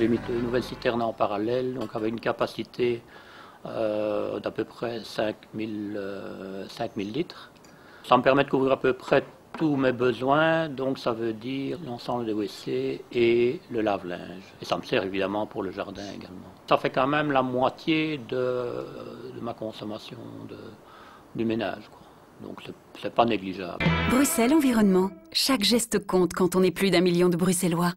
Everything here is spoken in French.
j'ai mis de nouvelles citernes en parallèle, donc avec une capacité d'à peu près 5000 litres. Ça me permet de couvrir à peu près tous mes besoins, donc ça veut dire l'ensemble des WC et le lave-linge. Et ça me sert évidemment pour le jardin également. Ça fait quand même la moitié de ma consommation du ménage, quoi. Donc c'est pas négligeable. Bruxelles Environnement. Chaque geste compte quand on est plus d'1 million de Bruxellois.